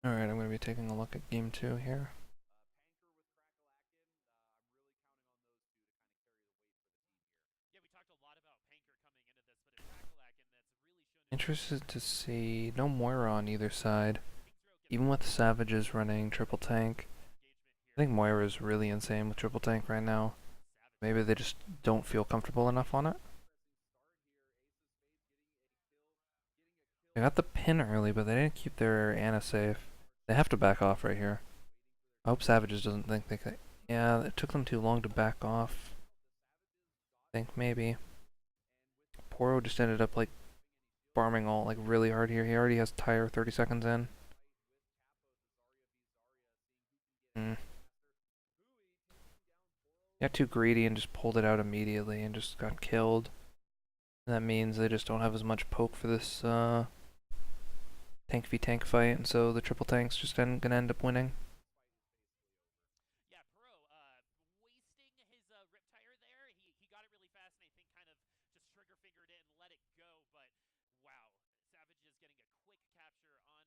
Alright, I'm going to be taking a look at game 2 here. Interested to see no Moira on either side. Even with Savages running triple tank, I think Moira is really insane with triple tank right now. Maybe they just don't feel comfortable enough on it. They got the pin early, but they didn't keep their Ana safe. They have to back off right here. I hope Savages doesn't think they can. Yeah, it took them too long to back off. I think maybe. Poro just ended up like farming all like really hard here. He already has tire 30 seconds in. Hmm. Got too greedy and just pulled it out immediately and just got killed. And that means they just don't have as much poke for this tank v tank fight, and so the triple tank's just gonna end up winning.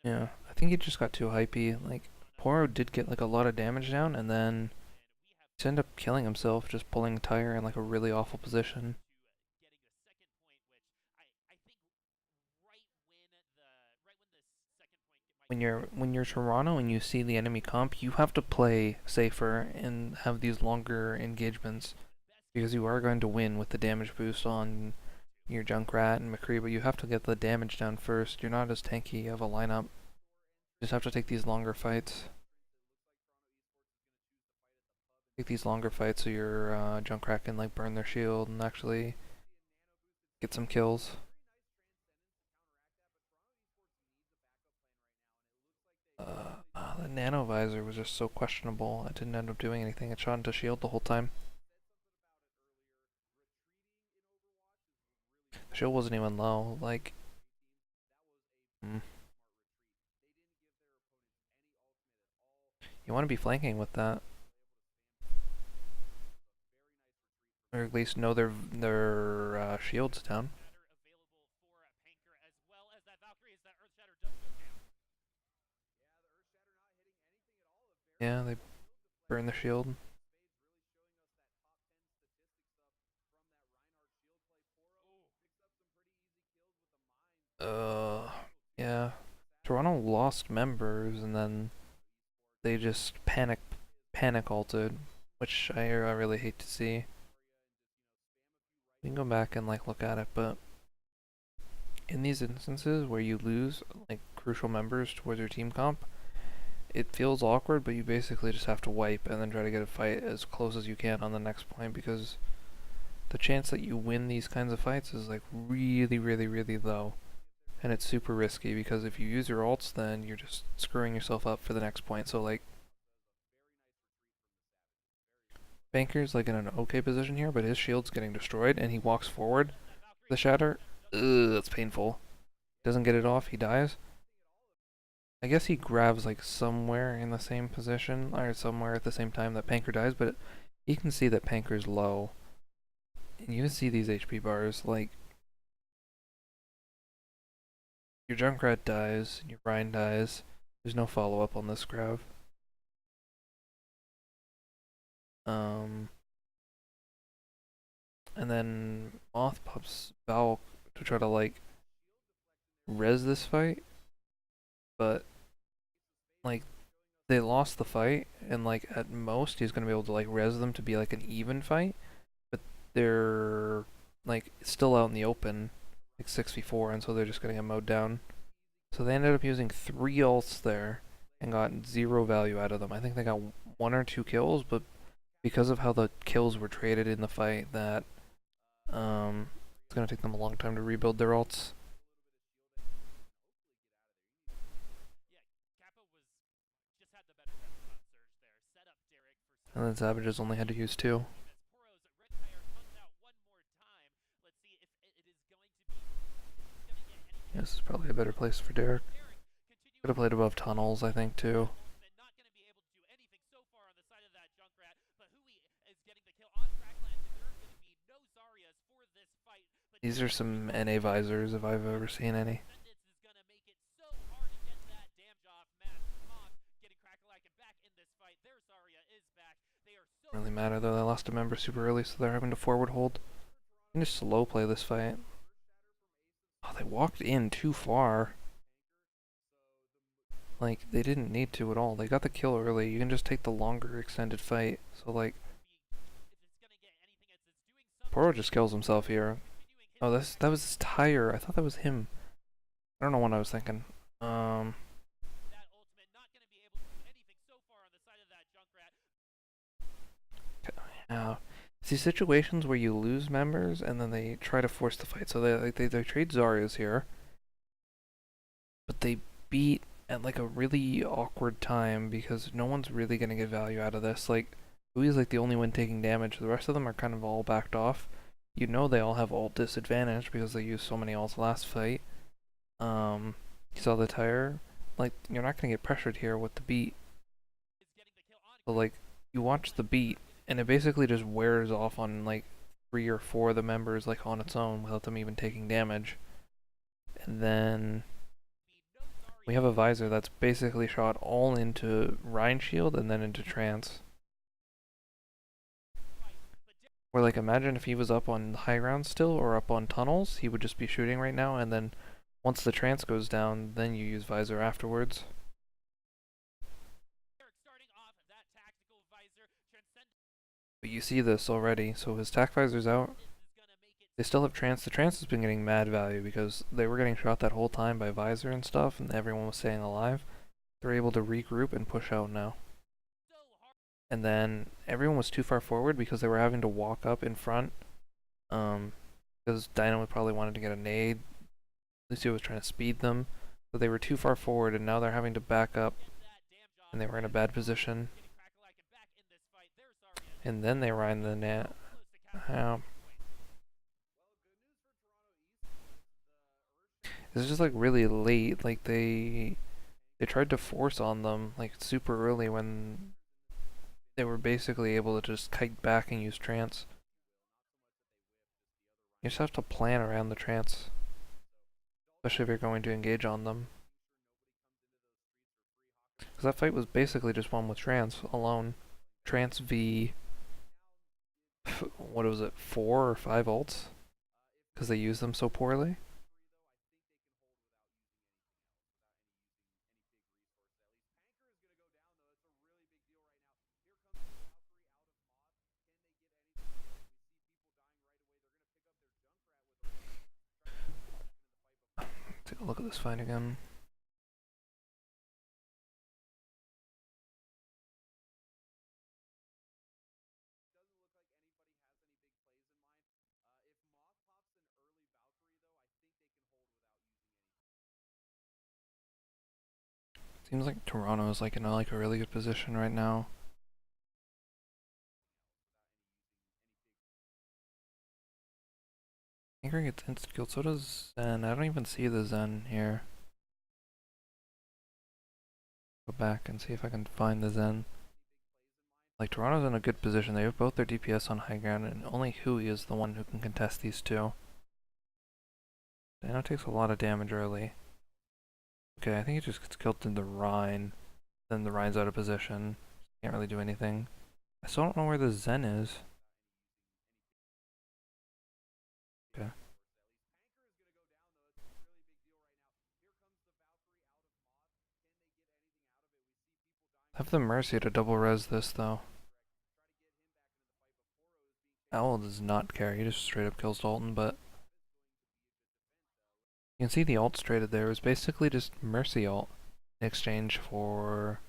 Yeah, I think he just got too hypey. Like, Poro did get like a lot of damage down, and then he ended up killing himself, just pulling tire in like a really awful position. When you're Toronto and you see the enemy comp, you have to play safer and have these longer engagements because you are going to win with the damage boost on your Junkrat and McCree, but you have to get the damage down first. You're not as tanky of a lineup. You just have to take these longer fights. Take these longer fights so your Junkrat can like burn their shield and actually get some kills. The nano visor was just so questionable. It didn't end up doing anything. It shot into shield the whole time. The shield wasn't even low. Like, you want to be flanking with that, or at least know their shields down. Yeah, they burn the shield. Uh, yeah. Toronto lost members and then they just panic ulted, which I really hate to see. You can go back and like look at it, but in these instances where you lose like crucial members towards your team comp, it feels awkward, but you basically just have to wipe and then try to get a fight as close as you can on the next point because the chance that you win these kinds of fights is like really, really, really low. And it's super risky because if you use your ults, then you're just screwing yourself up for the next point. So like, Banker's like in an okay position here, but his shield's getting destroyed, and he walks forward. The shatter, ugh, that's painful. Doesn't get it off, he dies. I guess he grabs like somewhere in the same position, or somewhere at the same time that Panker dies, but you can see that Panker's low. And you can see these HP bars, like, your Junkrat dies, your Ryan dies. There's no follow-up on this grab. Um, and then Moth pops Valk to try to like res this fight, but like they lost the fight, and like at most he's gonna be able to like res them to be like an even fight, but they're like still out in the open, like 6v4, and so they're just gonna get mowed down. So they ended up using 3 ults there and got 0 value out of them. I think they got 1 or 2 kills, but because of how the kills were traded in the fight, that it's gonna take them a long time to rebuild their ults. And then Savages only had to use 2. This is probably a better place for Derek. Could have played above tunnels, I think, too. These are some NA visors if I've ever seen any. Really matter though, they lost a member super early, so they're having to forward hold. You can just slow play this fight. Oh, they walked in too far. Like, they didn't need to at all. They got the kill early. You can just take the longer extended fight. So, like, Poro just kills himself here. Oh, that was his tire. I thought that was him. I don't know what I was thinking. Now, see situations where you lose members and then they try to force the fight. So they trade Zarya's here, but they beat at like a really awkward time because no one's really gonna get value out of this. Like, Ui's like the only one taking damage. The rest of them are kind of all backed off. You know they all have ult disadvantage because they used so many ults last fight. You saw the tire. Like, you're not gonna get pressured here with the beat. So like, you watch the beat, and it basically just wears off on like 3 or 4 of the members like on its own without them even taking damage. And then we have a visor that's basically shot all into Rhine Shield and then into Trance. Or like imagine if he was up on high ground still or up on tunnels, he would just be shooting right now, and then once the trance goes down, then you use visor afterwards. But you see this already, so his tac visor's out. They still have trance. The trance has been getting mad value because they were getting shot that whole time by visor and stuff, and everyone was staying alive. They're able to regroup and push out now. And then everyone was too far forward because they were having to walk up in front. Because Dynamo probably wanted to get a nade. Lucio was trying to speed them. So they were too far forward and now they're having to back up. And they were in a bad position. And then they ran the net. This is just like really late. Like they tried to force on them like super early when they were basically able to just kite back and use trance. You just have to plan around the trance, especially if you're going to engage on them. Because that fight was basically just won with trance alone. Trance v what was it, 4 or 5 ults? Because they use them so poorly. Take a look at this fight again. Seems like Toronto is like in a really good position right now. Angry gets insta-killed, so does Zen. I don't even see the Zen here. Go back and see if I can find the Zen. Like, Toronto's in a good position. They have both their DPS on high ground, and only Hui is the one who can contest these two. Dano takes a lot of damage early. Okay, I think he just gets killed in the Rhine. Then the Rhine's out of position. Can't really do anything. I still don't know where the Zen is. Okay. Have the Mercy to double res this, though. Owl does not care, he just straight up kills Dalton, but you can see the ults traded there. It was basically just Mercy ult in exchange for...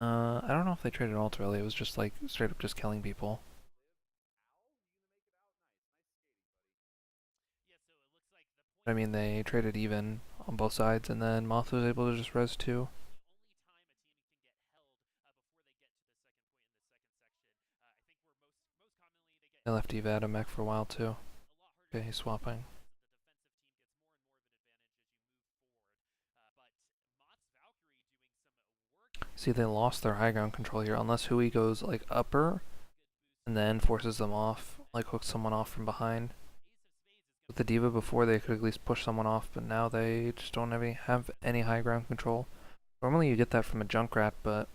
I don't know if they traded ults really, it was just like straight up just killing people. I mean, they traded even on both sides, and then Moth was able to just res too. They left Evad a mech for a while too. Okay, he's swapping. See, they lost their high ground control here, unless Hui goes like upper, and then forces them off, like hooks someone off from behind. With the D.Va before, they could at least push someone off, but now they just don't have any high ground control. Normally you get that from a Junkrat, but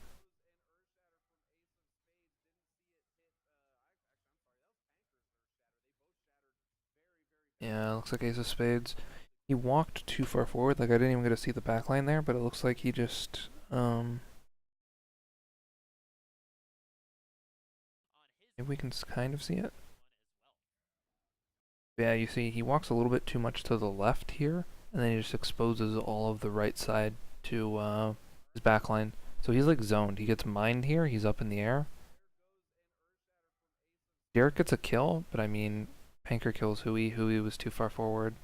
Yeah, looks like Ace of Spades. He walked too far forward, like I didn't even get to see the back line there, but it looks like he just, maybe we can kind of see it. Yeah, you see, he walks a little bit too much to the left here, and then he just exposes all of the right side to his back line. So he's like zoned. He gets mined here, he's up in the air. Derek gets a kill, but I mean, Panker kills Hui. Hui was too far forward.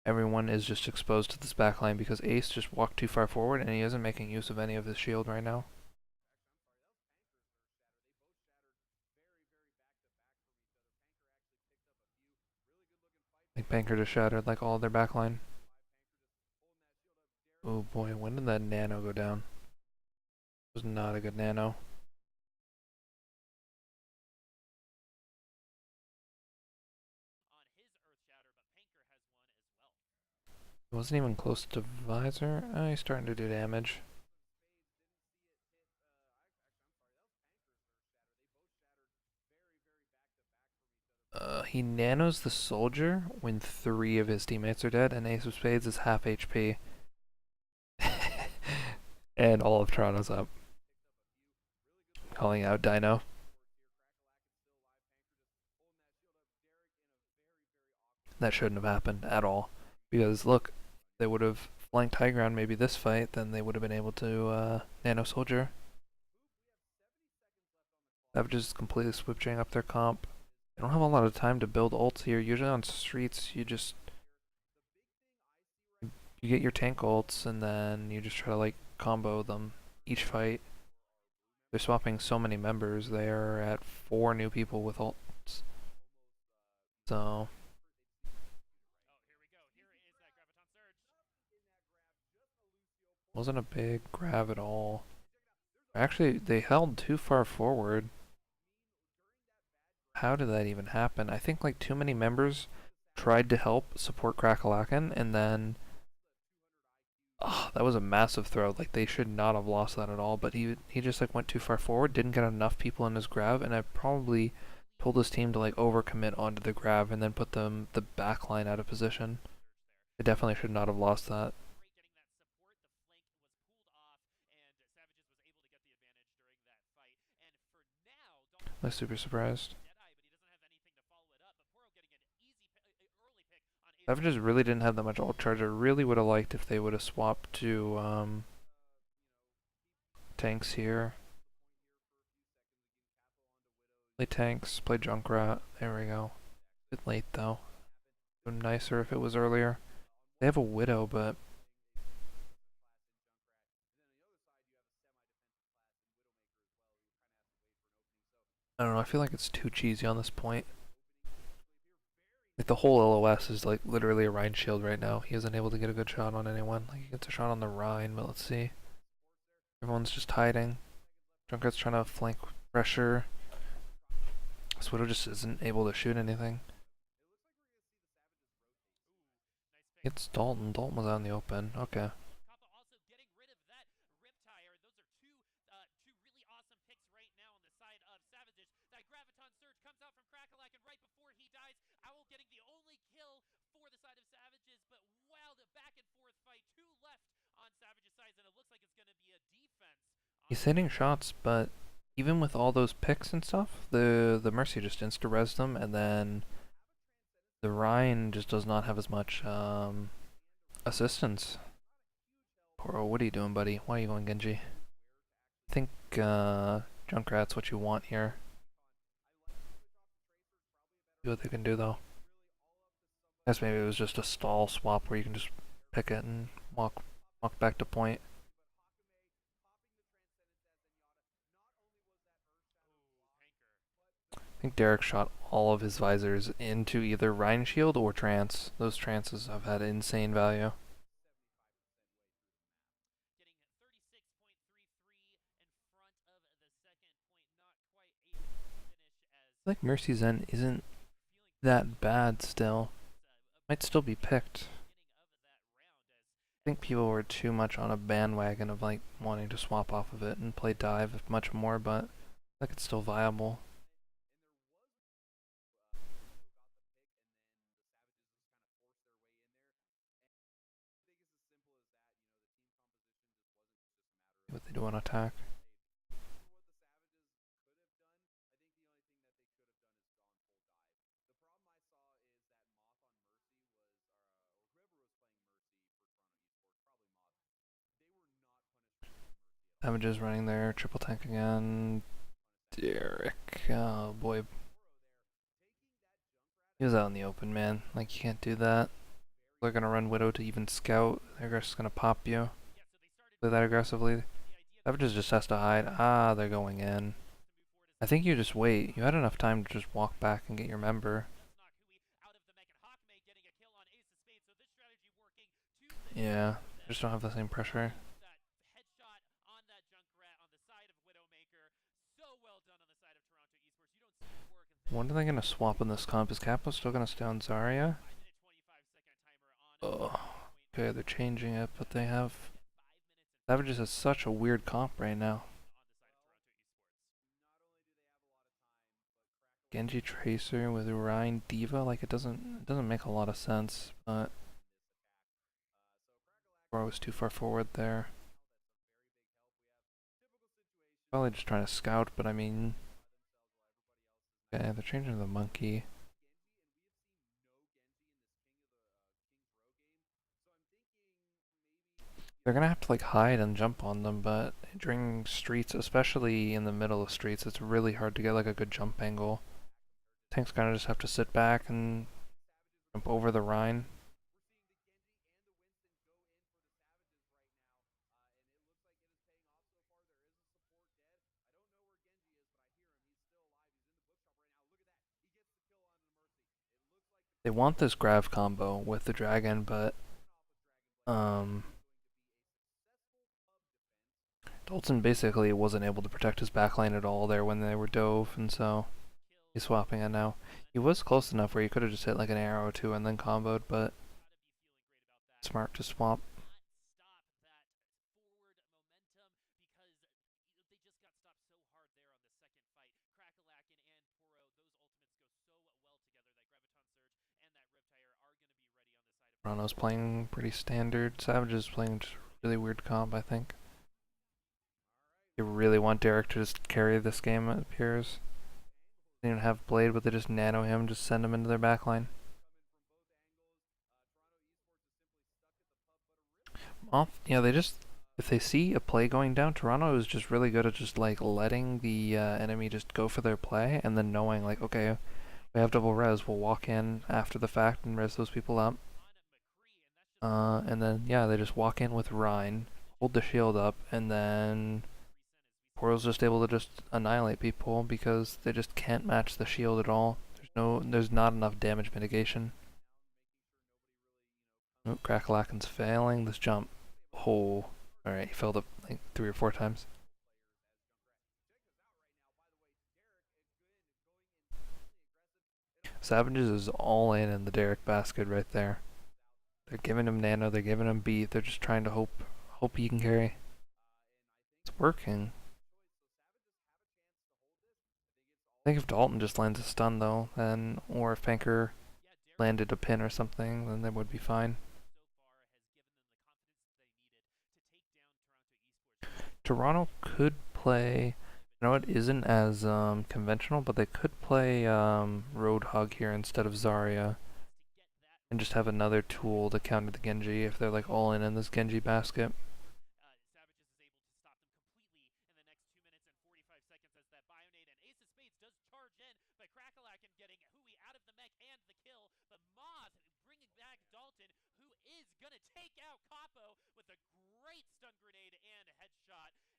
Everyone is just exposed to this backline because Ace just walked too far forward and he isn't making use of any of his shield right now. I think Panker just shattered like all their backline. Oh boy, when did that nano go down? It was not a good nano. It wasn't even close to visor. Oh, he's starting to do damage. He nanos the soldier when 3 of his teammates are dead, and Ace of Spades is half HP. And all of Toronto's up. Calling out Dino. That shouldn't have happened at all. Because look, they would have flanked high ground maybe this fight, then they would have been able to nano soldier. Savages completely switching up their comp. They don't have a lot of time to build ults here. Usually on streets, you get your tank ults and then you just try to like combo them each fight. They're swapping so many members. They are at 4 new people with ults. So wasn't a big grab at all. Actually, they held too far forward. How did that even happen? I think like too many members tried to help support Crackalacken, and then that was a massive throw. Like they should not have lost that at all. But he just like went too far forward, didn't get enough people in his grab, and I probably told his team to like overcommit onto the grab and then put the back line out of position. They definitely should not have lost that. I'm super surprised. Savages really didn't have that much ult charge. I really would have liked if they would have swapped to tanks here. Play tanks, play Junkrat. There we go. A bit late though. Would have been nicer if it was earlier. They have a Widow, but I don't know. I feel like it's too cheesy on this point. Like the whole LOS is like literally a Rhine shield right now. He isn't able to get a good shot on anyone. Like he gets a shot on the Rhine, but let's see. Everyone's just hiding. Junkrat's trying to flank pressure. This Widow just isn't able to shoot anything. It's Dalton. Dalton was out in the open. Okay. He's hitting shots, but even with all those picks and stuff, the Mercy just insta-res them, and then the Rhine just does not have as much assistance. Poro, what are you doing, buddy? Why are you going Genji? I think Junkrat's what you want here. See what they can do though. I guess maybe it was just a stall swap where you can just pick it and walk back to point. I think Derek shot all of his visors into either Rhine Shield or Trance. Those trances have had insane value. I think Mercy Zen isn't that bad still. Might still be picked. I think people were too much on a bandwagon of like wanting to swap off of it and play dive much more, but I think it's still viable. do on attack. Savages running there, triple tank again. Derek, oh boy. He was out in the open, man. Like, you can't do that. They're gonna run Widow to even scout. They're just gonna pop you. Play that aggressively. Savages just has to hide. Ah, they're going in. I think you just wait. You had enough time to just walk back and get your member. Yeah, just don't have the same pressure. When are they gonna swap in this comp? Is Capo still gonna stay on Zarya? Oh, okay, they're changing it, but they have... Savages has such a weird comp right now. Genji Tracer with Rhine Diva, like it doesn't make a lot of sense, but I was too far forward there. Probably just trying to scout, but I mean, okay, they're changing to the monkey. They're gonna have to like hide and jump on them, but during streets, especially in the middle of streets, it's really hard to get like a good jump angle. Tanks kind of just have to sit back and jump over the Rhine. They want this grab combo with the dragon, but Dalton basically wasn't able to protect his backline at all there when they were dove, and so he's swapping it now. He was close enough where he could have just hit like an arrow or two and then comboed, but smart to swap. Toronto's playing pretty standard. Savage is playing just really weird comp, I think. They really want Derek to just carry this game, it appears. They don't even have Blade, but they just nano him, just send him into their backline. Yeah, they just, if they see a play going down, Toronto is just really good at just like letting the enemy just go for their play, and then knowing like, okay, we have double res, we'll walk in after the fact and res those people up. And then, yeah, they just walk in with Rhine, hold the shield up, and then Poro's just able to just annihilate people because they just can't match the shield at all. There's not enough damage mitigation. Oh, Crackalakin's failing this jump. Oh, alright, he failed up like 3 or 4 times. Savages is all in the Derek basket right there. They're giving him nano, they're giving him beat, they're just trying to hope he can carry. It's working. I think if Dalton just lands a stun though, then, or if Panker landed a pin or something, then they would be fine. Toronto could play, you know, it isn't as conventional, but they could play Roadhog here instead of Zarya. And just have another tool to counter the Genji if they're like all in this Genji basket.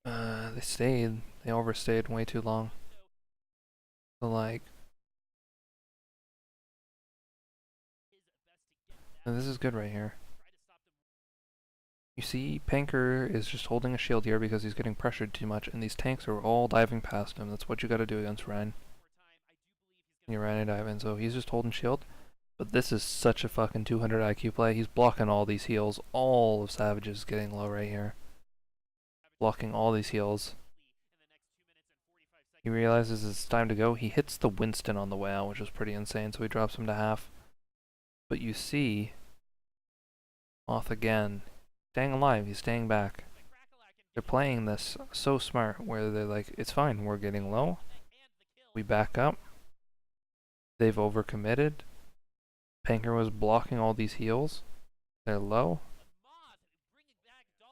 They stayed. They overstayed way too long. So like, and this is good right here. You see, Panker is just holding a shield here because he's getting pressured too much, and these tanks are all diving past him. That's what you gotta do against Rhine. You're Rhine diving, so he's just holding shield. But this is such a fucking 200 IQ play. He's blocking all these heals. All of Savage's getting low right here. Blocking all these heals. He realizes it's time to go. He hits the Winston on the way out, which was pretty insane, so he drops him to half. But you see, Moth again. Staying alive, he's staying back. They're playing this so smart where they're like, it's fine, we're getting low, we back up, they've overcommitted, Panker was blocking all these heals, they're low,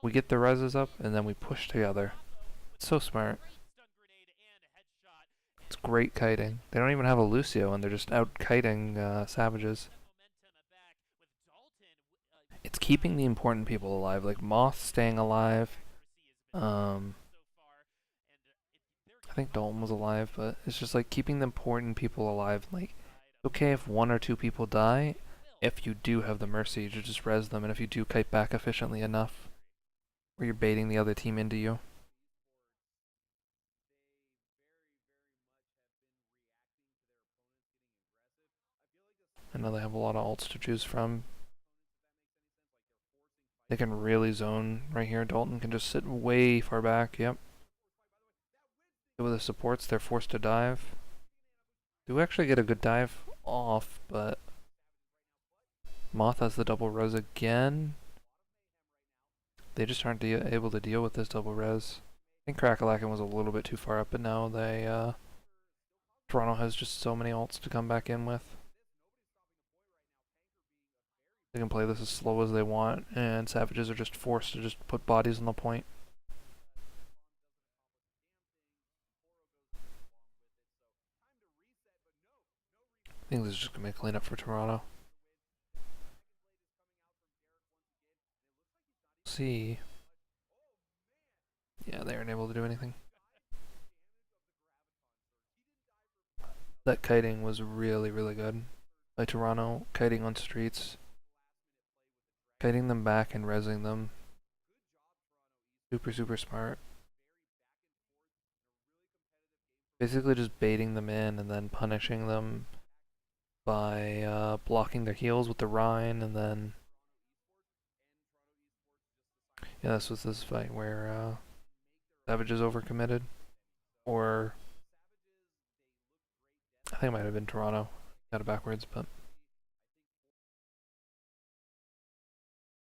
we get the reses up, and then we push together. It's so smart. It's great kiting. They don't even have a Lucio, and they're just out kiting Savages. It's keeping the important people alive, like Moth staying alive. Um, I think Dalton was alive, but it's just like keeping the important people alive. Like, okay if one or two people die, if you do have the mercy to just res them, and if you do kite back efficiently enough, where you're baiting the other team into you. I know they have a lot of ults to choose from. They can really zone right here. Dalton can just sit way far back. Yep. With the supports, they're forced to dive. Do actually get a good dive off, but Moth has the double res again. They just aren't able to deal with this double res. I think Crackalacken was a little bit too far up, but now Toronto has just so many ults to come back in with. They can play this as slow as they want, and Savages are just forced to just put bodies on the point. I think this is just going to be a cleanup for Toronto. See. Yeah, they aren't able to do anything. That kiting was really, really good by Toronto. Kiting on streets. Kiting them back and rezzing them. Super, super smart. Basically just baiting them in and then punishing them by blocking their heals with the Rhine, and then yeah, this was this fight where Savages overcommitted, or I think it might have been Toronto. Got it backwards, but